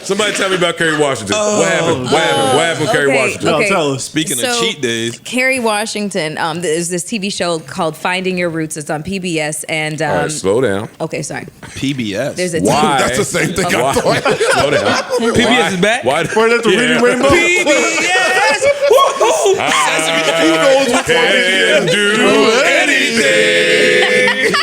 Somebody tell me about Kerry Washington. What happened? What happened with Kerry Washington? Okay. Tell us. Speaking of cheat days, Kerry Washington, there's this TV show called Finding Your Roots. It's on PBS. And All right, slow down. okay, sorry. PBS. There's a Why? That's the same thing I Why? thought. Slow down. PBS is back. Why? We're at the Reading Rainbow. PBS. Woo-hoo. Who knows what can do anything?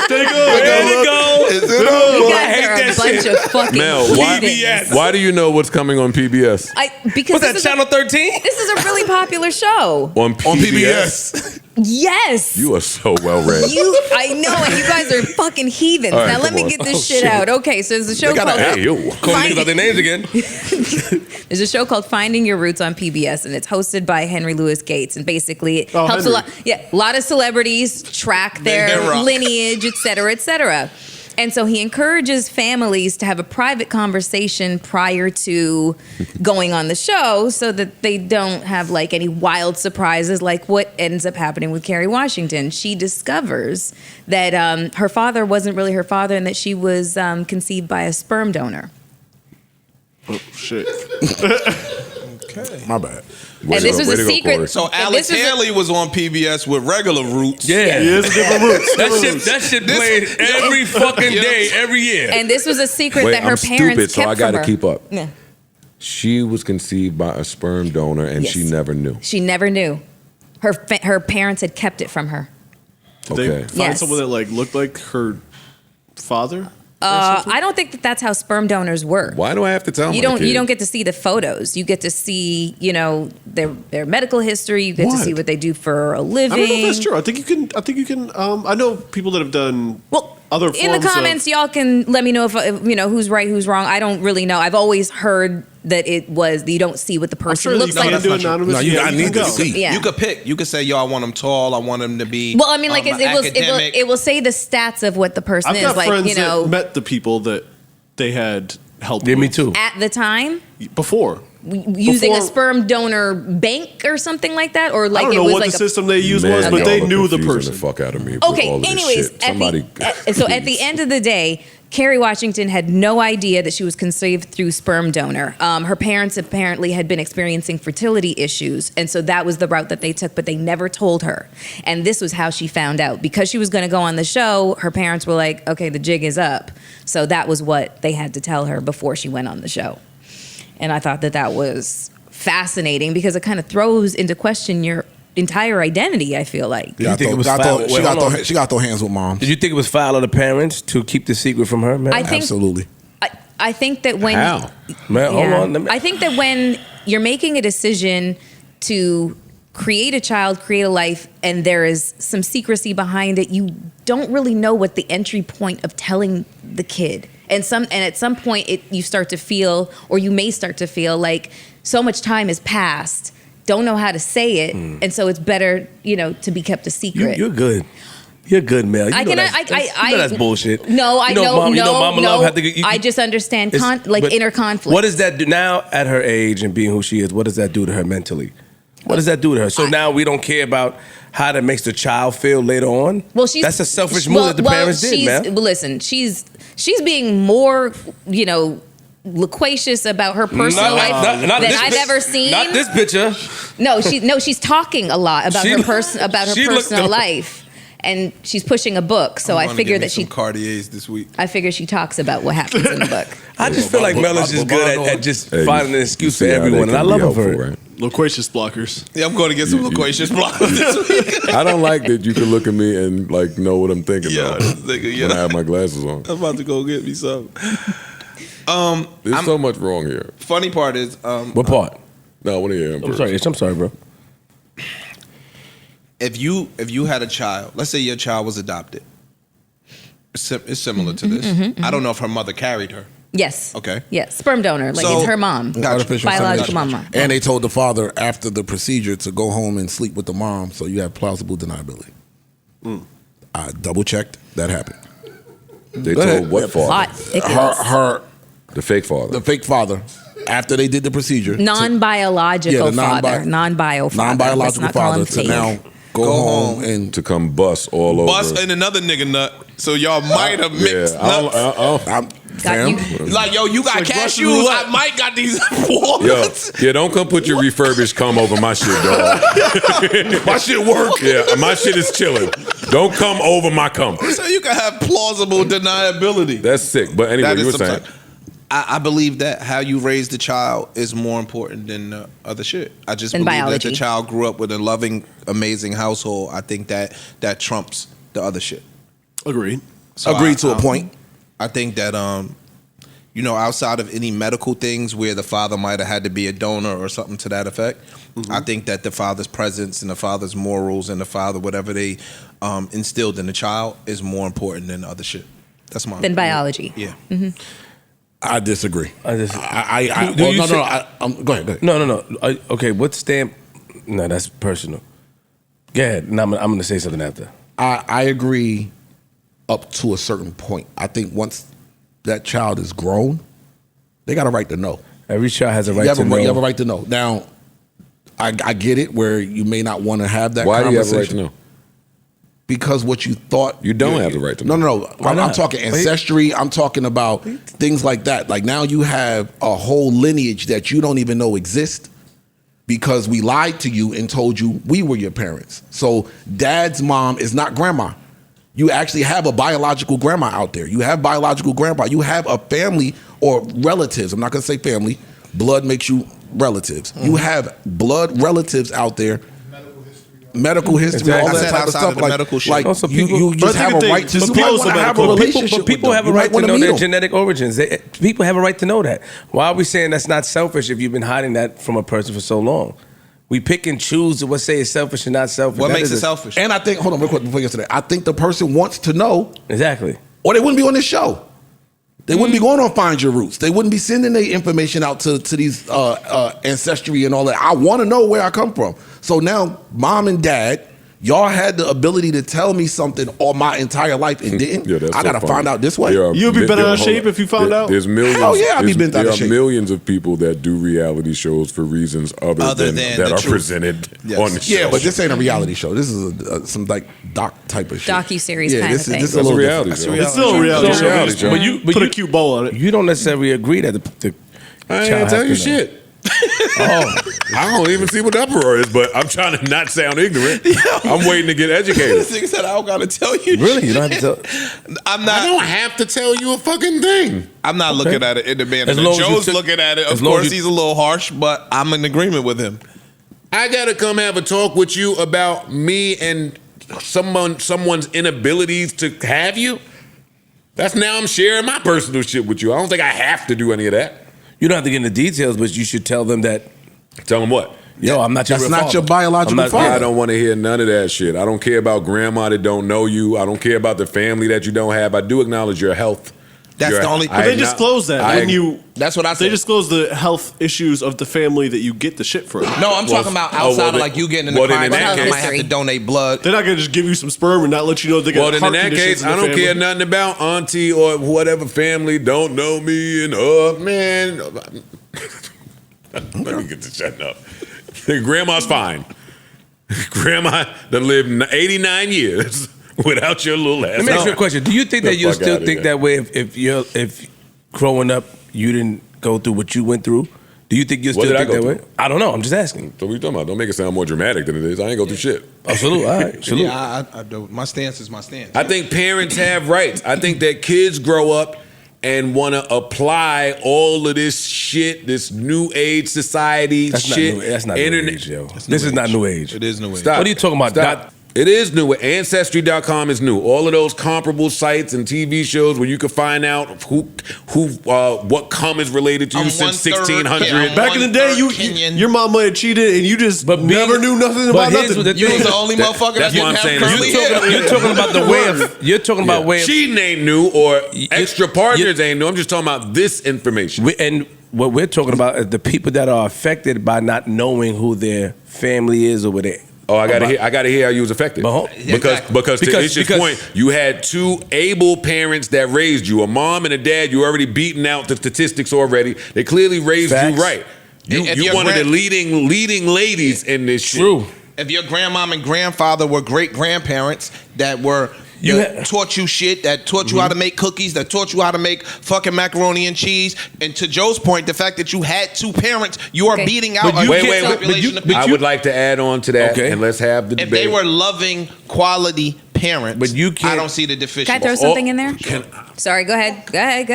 Take There you go. Is it You over? guys are a bunch of fucking Mel, heathens. why do you know what's coming on PBS? Because What's that, this is Channel 13? this is a really popular show. On On PBS. Yes. You are so well read. I know, and you guys are fucking heathens. All right, now let come me on. get this Oh, shit shit. out. Okay, so there's a show called Hey, yo. Calling niggas out their names again. There's a show called Finding Your Roots on PBS, and it's hosted by Henry Louis Gates, and basically it helps Henry. a lot of celebrities track their rock. lineage, et cetera, et cetera. And so he encourages families to have a private conversation prior to going on the show so that they don't have like any wild surprises like what ends up happening with Kerry Washington. She discovers that her father wasn't really her father and that she was conceived by a sperm donor. Oh, shit. My bad. Way And to this go, was way a to go, secret. Corey. So And Alex this was a- Haley was on PBS with regular Roots. Yeah. Yeah, it's a different roots. That shit played every fucking day, every year. And this was a secret Wait, that her I'm parents stupid, so kept I got from to her. keep up. Yeah. She was conceived by a sperm donor, and she Yes. never knew. She never knew. Her parents had kept it from her. Did they Okay. find Yes. someone that like looked like her father? I don't think that that's how sperm donors work. Why do I have to tell You my don't. kid? You don't get to see the photos. You get to see, their medical history. You get to What? see what they do for a I living. don't know if that's true. I think you can. I know people that have done Well, other in the forms of- comments, y'all can let me know if who's right, who's wrong. I don't really know. I've always heard that it was you don't see what the I'm person sure looks you can like. do that's not anonymous. No, you Yeah, I need can to go. see. Yeah. You could pick. You could say, yo, I want him tall. I want him to be. Well, I mean, like academic. it will say the stats of what the person I've is. got Like friends that met the people that they had helped. Yeah, me with too. at the time. Before. Using a Before- sperm donor bank or something like that, or like I don't it know was what like the system they used was, Man, but they y'all are knew the confusing person. The fuck out of me. with Okay. all of this Anyways, shit. Somebody. so at the end of the day, Kerry Washington had no idea that she was conceived through sperm donor. Her parents apparently had been experiencing fertility issues, and so that was the route that they took, but they never told her. And this was how she found out. Because she was going to go on the show, her parents were like, okay, the jig is up. So that was what they had to tell her before she went on the show. And I thought that was fascinating because it kind of throws into question your entire identity, I feel like. Yeah, think it was she foul? Wait, hold on. got to throw hands with moms. Did you think it was foul of the parents to keep the secret from her, man? I think- Absolutely. I think that when How? Man, hold Yeah. on. Let me- I think that when you're making a decision to create a child, create a life, and there is some secrecy behind it, you don't really know what the entry point of telling the kid. And at some point you start to feel, or you may start to feel like so much time has passed, don't know how to say it, and so it's better, to be kept a secret. You're good. You're good, Mel. You I know can. that's bullshit. No, I know. Mom, no, Mama no. Love had to. I just understand but inner conflict. What does that do now at her age and being who she is? What does that do to her mentally? What does that do to her? So now we don't care about how that makes the child feel later on. Well, that's a selfish move that the parents did, man. Well, listen, she's being more, loquacious about her personal life not than this I've pic- ever seen. Not this picture. She's talking a lot about She her look- personal looked up. life. And she's pushing a book, so I figure that some Cartiers this week. I figure she talks about what happens in the book. I just feel like Mel is just good at just finding an excuse for everyone, and I love her for it. Right? Loquacious blockers. Yeah, I'm going to get some loquacious blockers this week. I don't like that you can look at me and like know what I'm thinking Yeah, about this nigga, yeah. when I have my glasses on. I'm about to go get me some. There's so much wrong here. Funny part is, What part? No, I want to hear him I'm first. sorry, bro. if you had a child, let's say your child was adopted, it's similar to this. I don't know if her mother carried her. Yes. Okay. Yes. Sperm donor, like So- it's her mom, Gotcha. Artificial biological insemination. mama. And they told the father after the procedure to go home and sleep with the mom, so you have plausible deniability. I double checked. That happened. They Go told ahead. what father? Hot. Ridiculous. Her, The fake father. the fake father, after they did the procedure, Non-biological Yeah, the father, non-bio father. Let's non-biological not call father him to fake. now go home and to come bust all over. Bust and another nigga nut. So y'all might have mixed nuts. got you. Like, yo, you got like Russian cashews. roulette. I might got these Yo, walnuts. yeah, don't come put your refurbished cum over my shit, dog. My shit work. Yeah, my shit is chilling. Don't come over my cum. So you can have plausible deniability. That's sick. But anyway, That you is were saying. sometimes- I believe that how you raise the child is more important than other shit. I just Than believe biology. that the child grew up with a loving, amazing household. I think that trumps the other shit. Agreed. So Agreed to a point. I think that outside of any medical things where the father might have had to be a donor or something to that effect, I think that the father's presence and the father's morals and the father whatever they instilled in the child is more important than other shit. That's my Than biology. Yeah. I disagree. Do you No. Go ahead. No. Okay, what stamp? No, that's personal. Go ahead. And I'm going to say something after. I agree up to a certain point. I think once that child is grown, they got a right to know. Every child has a right You have to know. You have a right to know. Now, I get it where you may not want to have that Why do you have conversation. a right to know? Because what you thought You don't have the right to know. No. I'm not? talking ancestry. I'm talking about things like that. Like now you have a whole lineage that you don't even know exists because we lied to you and told you we were your parents. So dad's mom is not grandma. You actually have a biological grandma out there. You have biological grandpa. You have a family or relatives. I'm not going to say family. Blood makes you relatives. You have blood relatives out there. Medical history, Exactly. all I that said type of outside stuff. of the like, medical shit. like Also, you people- just But I have a think right to. just You might close want to the have a medical. relationship. But people with have them. a You right might to wanna know meet their them. genetic origins. People have a right to know that. Why are we saying that's not selfish if you've been hiding that from a person for so long? We pick and choose what say is selfish and not selfish. What That makes it isn't- selfish? And I think, hold on, real quick before you get to that. I think the person wants to know, Exactly. or they wouldn't be on this show. They wouldn't be going on Find Your Roots. They wouldn't be sending their information out to these ancestry and all that. I want to know where I come from. So now, mom and dad, y'all had the ability to tell me something all my entire life and didn't. Yeah, that's I so got to funny. find out this way. There are- You'd be bent there- out of hold shape on. if you found out? There's millions. Hell yeah, I'd be bent out of There are shape. millions of people that do reality shows for reasons other than than that the are truth. presented Yes. on the show. Yeah, but this ain't a reality show. This is some like doc type of shit. Docu-series yeah, kind this of is, thing. This is That's a a little reality different. show. It's still a reality It's a show. reality show. But put a cute bow on it. You don't necessarily agree that the I ain't child gonna tell has you to know. shit. I don't even see what the uproar is, but I'm trying to not sound ignorant. I'm waiting to get educated. This nigga said I don't gotta tell you. Really? You don't have to shit. tell. I'm I not. don't have to tell you a fucking thing. I'm not looking at it in the manner As that long as you Joe's took- looking at it. Of as long as course, you- he's a little harsh, but I'm in agreement with him. I gotta come have a talk with you about me and someone's inabilities to have you. That's now I'm sharing my personal shit with you. I don't think I have to do any of that. You don't have to get into details, but you should tell them that, Tell them what? yo, I'm not your That's real not father. your biological I'm not- father. I don't want to hear none of that shit. I don't care about grandma that don't know you. I don't care about the family that you don't have. I do acknowledge your health. That's the only- But they disclose that when you. That's what I They said. disclose the health issues of the family that you get the shit from. No, I'm talking about outside of like you getting in the well, then crime. in that I might case- have to donate blood. They're not gonna just give you some sperm and not let you know they got Well, then in heart that conditions case, in the I don't family. care nothing about auntie or whatever family don't know me and man. Let me get to shutting up. Grandma's fine. Grandma that lived 89 years without your little ass. Let me ask you a question. Do you think The that you fuck still outta think here. that way if growing up you didn't go through what you went through? Do you think you What still did I think go that way? through? I don't know. I'm just asking. So what are you talking about? Don't make it sound more dramatic than it is. I ain't go through shit. Oh, salute. All right. Salute. Yeah, I don't. My stance is my stance. I think parents have rights. I think that kids grow up and want to apply all of this shit, this new age society That's shit. not new, that's not internet. new age, yo. This is not new age. It is new age. Stop. What are you talking about? Stop. Not- It is new. Ancestry.com is new. All of those comparable sites and TV shows where you can find out what cum is related to you I'm since 1/3 1600. Kenyan. Back in the day, Kenyan. your mom might have cheated and you just But being- never knew nothing but about here's nothing. what the You was thing- the only motherfucker that that's didn't what I'm have saying. curly You're hair. You're talking about the way of. You're talking about way of. Cheating ain't new, or extra partners you- ain't new. I'm just talking about this information. And what we're talking about is the people that are affected by not knowing who their family is or what they. Oh, I gotta hear how you was affected. But Because to Ish's because- point, you had two able parents that raised you, a mom and a dad. You already beaten out the statistics already. They clearly raised Facts. you right. If You your one of the grand- leading ladies in this shit. True. If your grandmom and grandfather were great grandparents that were that taught you shit, that taught you how to make cookies, that taught you how to make fucking macaroni and cheese. And to Joe's point, the fact that you had two parents, you are beating out a wait, huge population of people. I would like to add on to that, and let's have the If debate. they were loving, quality parents, But you can't- I don't see the deficiency. Can I throw something in there? Sorry, go ahead. Go ahead.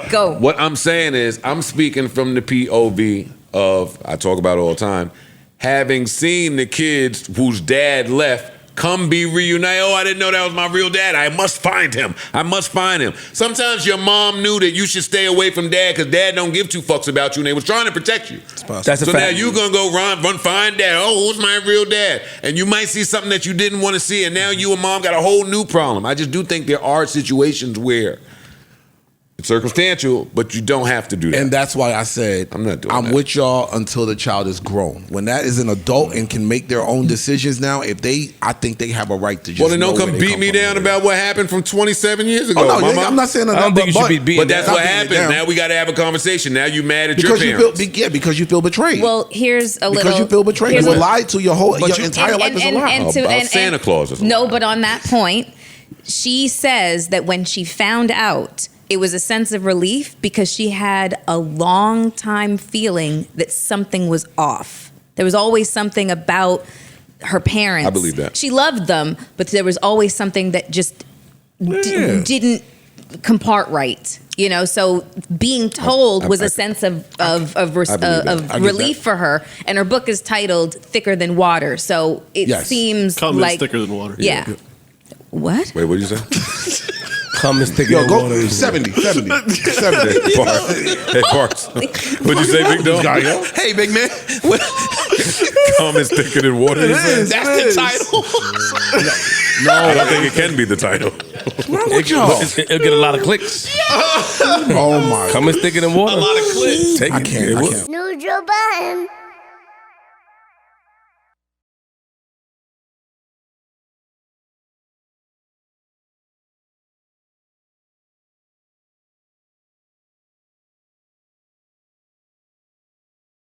Go. What I'm saying is, I'm speaking from the POV of, I talk about it all the time, having seen the kids whose dad left come be reunited. Oh, I didn't know that was my real dad. I must find him. Sometimes your mom knew that you should stay away from dad because dad don't give two fucks about you, and they was trying to protect you. That's a So fact. now you gonna go run find dad. Oh, who's my real dad? And you might see something that you didn't want to see, and now you and mom got a whole new problem. I just do think there are situations where it's circumstantial, but you don't have to do that. And that's why I said I'm not doing I'm that. with y'all until the child is grown. When that is an adult and can make their own decisions now, I think they have a right to just. Well, then don't know come where they beat me from down and about what happened from 27 years ago. Oh, no, Mama. I'm not saying that. I don't think you should be beating But that's down. what Not beating it happens. down. Now we got to have a conversation. Now you mad at because your you parents. feel because you feel betrayed. Well, here's a little. because you feel betrayed. here's You were a- lied to your entire life is a lie. About Santa Claus is a No, lie. but on that point, she says that when she found out, it was a sense of relief because she had a long time feeling that something was off. There was always something about her parents. I believe that. She loved them, but there was always something that just didn't compart right. You know, so being told was a sense of relief for her. And her book is titled "Thicker Than Water," so it Yes. seems Cum is like thicker than water. Yeah. What? Wait, what did you say? Come and stick Yo, in go water. 70. Hey, Bart. What'd you say, Big Dog? Hey, big man. Cum is thicker than water. That's the title. I don't think it can be the title. It'll get a lot of clicks. Oh my! Come and stick it in water. A lot of clicks. Take I it. can't. It I will. can't. Snooze your button.